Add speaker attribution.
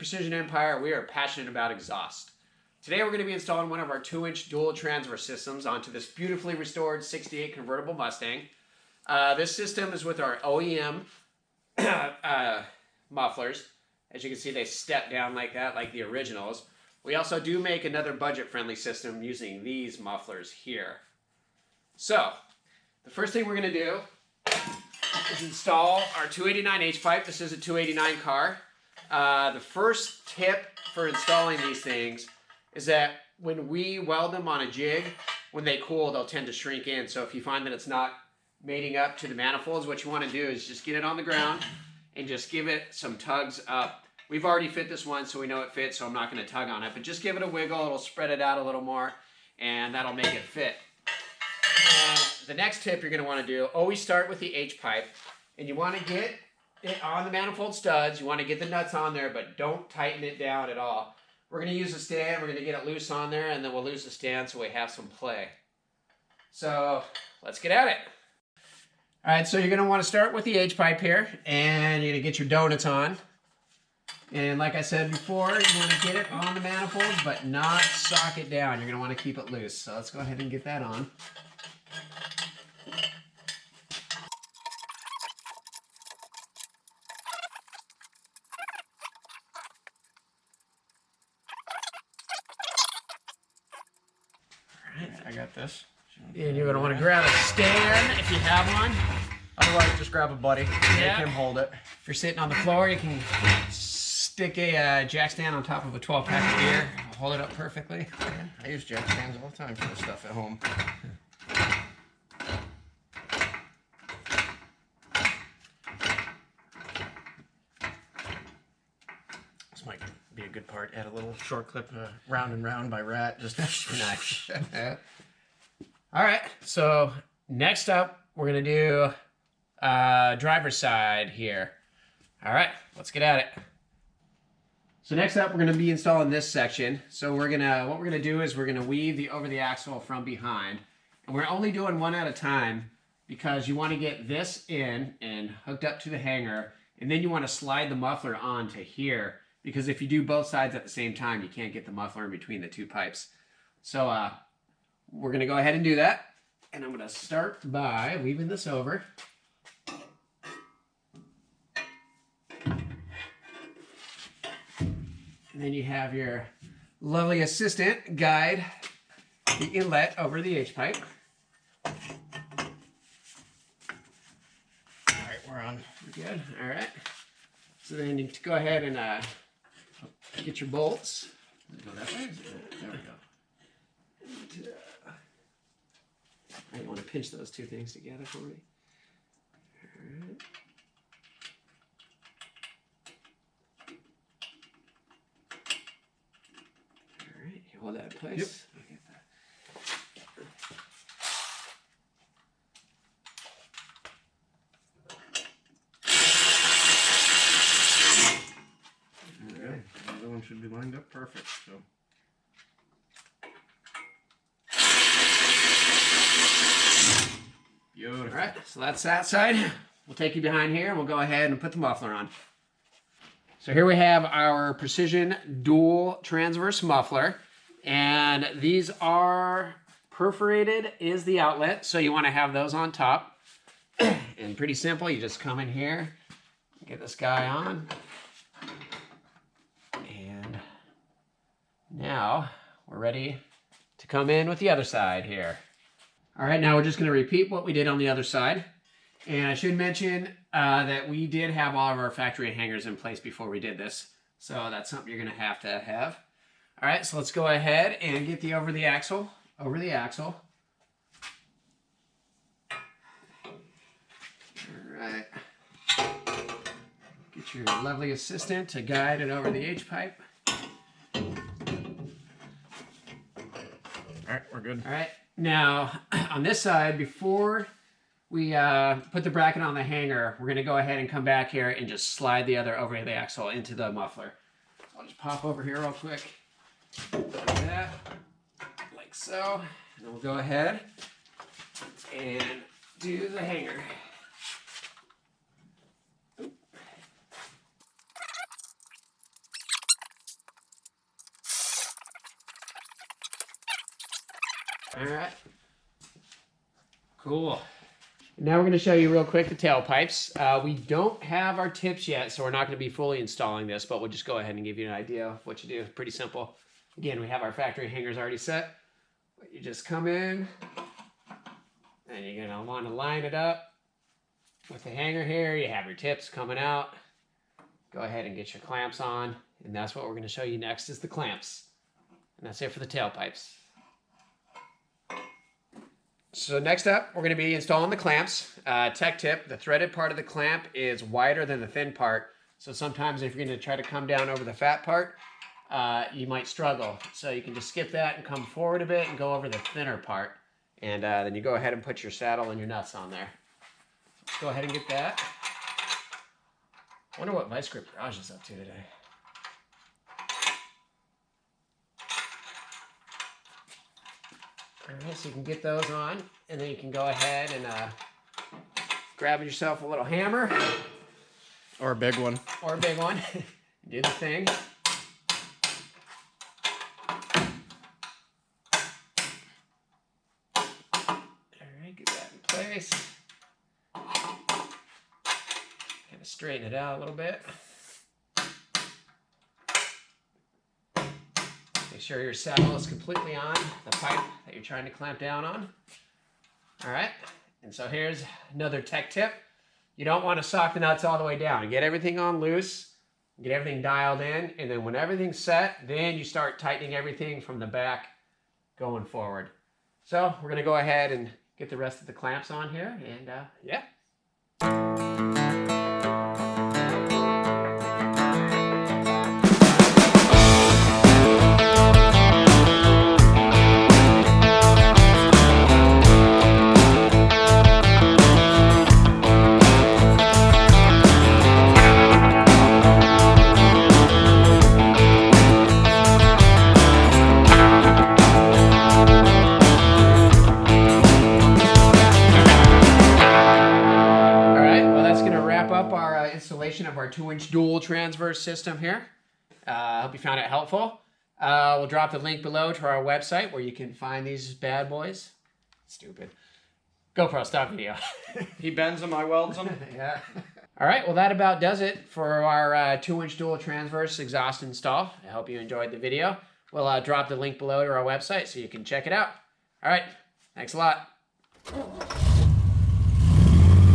Speaker 1: Precision Empire, we are passionate about exhaust. Today we're going to be installing one of our 2-inch dual transverse systems onto this beautifully restored 68 convertible Mustang. This system is with our OEM mufflers. As you can see, they step down like that, like the originals. We also do make another budget-friendly system using these mufflers here. So, the first thing we're going to do is install our 289H pipe. This is a 289 car. The first tip for installing these things is that when we weld them on a jig, when they cool, they'll tend to shrink in. So if you find that it's not mating up to the manifolds, what you want to do is just get it on the ground and just give it some tugs up. We've already fit this one, so we know it fits, so I'm not going to tug on it. But just give it a wiggle. It'll spread it out a little more, and that'll make it fit. And the next tip you're going to want to do, always start with the H pipe, and you want to get it on the manifold studs. You want to get the nuts on there, but don't tighten it down at all. We're going to use a stand. We're going to get it loose on there, and then we'll lose the stand so we have some play. So let's get at it. All right, so you're going to want to start with the H pipe here, and you're going to get your donuts on. And like I said before, you want to get it on the manifolds, but not sock it down. You're going to want to keep it loose. So let's go ahead and get that on.
Speaker 2: I got this.
Speaker 1: And you're going to want to grab a stand if you have one.
Speaker 2: Otherwise, just grab a buddy. Make him hold it.
Speaker 1: If you're sitting on the floor, you can stick a jack stand on top of a 12-pack of beer. I'll hold it up perfectly.
Speaker 2: I use jack stands all the time for this stuff at home. This might be a good part. Add a little short clip, round and round by Rat. Just
Speaker 1: nice. All right. So next up, we're gonna do driver's side here. All right. Let's get at it. So next up, we're going to be installing this section. So what we're going to do is we're going to weave over the axle from behind. And we're only doing one at a time because you want to get this in and hooked up to the hanger. And then you want to slide the muffler onto here, because if you do both sides at the same time, you can't get the muffler in between the two pipes. So we're going to go ahead and do that. And I'm going to start by weaving this over. And then you have your lovely assistant guide the inlet over the H pipe.
Speaker 2: All right, we're on.
Speaker 1: We're good. All right. So then you go ahead and get your bolts.
Speaker 2: Go that way? There we go.
Speaker 1: And, you want to pinch those two things together for me. All right. Hold that in place.
Speaker 2: Yep.
Speaker 1: I'll get that.
Speaker 2: There we go. The other one should be lined up perfect. So. Beautiful.
Speaker 1: All right, so that's that side. We'll take you behind here and we'll go ahead and put the muffler on. So here we have our Precision Dual Transverse muffler. And these are perforated is the outlet, so you want to have those on top. And pretty simple, you just come in here, get this guy on. And now we're ready to come in with the other side here. All right, now we're just going to repeat what we did on the other side. And I should mention that we did have all of our factory hangers in place before we did this. So that's something you're going to have. All right, so let's go ahead and get the over the axle. All right. Get your lovely assistant to guide it over the H pipe.
Speaker 2: All right, we're good.
Speaker 1: All right, now on this side, before we put the bracket on the hanger, we're going to go ahead and come back here and just slide the other over the axle into the muffler. So I'll just pop over here real quick. Like that, like so, and we'll go ahead and do the hanger. All right. Cool. Now we're going to show you real quick the tailpipes. We don't have our tips yet, so we're not going to be fully installing this, but we'll just go ahead and give you an idea of what you do. It's pretty simple. Again, we have our factory hangers already set. But you just come in, and you're going to want to line it up with the hanger here. You have your tips coming out. Go ahead and get your clamps on, and that's what we're going to show you next is the clamps. And that's it for the tailpipes. So next up, we're going to be installing the clamps. Tech tip, the threaded part of the clamp is wider than the thin part. So sometimes if you're going to try to come down over the fat part, you might struggle. So you can just skip that and come forward a bit and go over the thinner part. And then you go ahead and put your saddle and your nuts on there. Let's go ahead and get that. I wonder what Vice Grip Garage is up to today. Alright, so you can get those on, and then you can go ahead and grab yourself a little hammer.
Speaker 2: Or a big one.
Speaker 1: Or a big one. Do the thing. Alright, get that in place. Kind of straighten it out a little bit. Make sure your saddle is completely on the pipe that you're trying to clamp down on. All right, and so here's another tech tip. You don't want to sock the nuts all the way down. Get everything on loose, get everything dialed in, and then when everything's set, then you start tightening everything from the back going forward. So we're gonna go ahead and get the rest of the clamps on here, and yeah. Installation of our 2-inch dual transverse system here. I hope you found it helpful. We'll drop the link below to our website where you can find these bad boys. Stupid. GoPro, stop video.
Speaker 2: He bends them, I welds them.
Speaker 1: Yeah. All right, well that about does it for our 2-inch dual transverse exhaust install. I hope you enjoyed the video. We'll drop the link below to our website so you can check it out. All right, thanks a lot.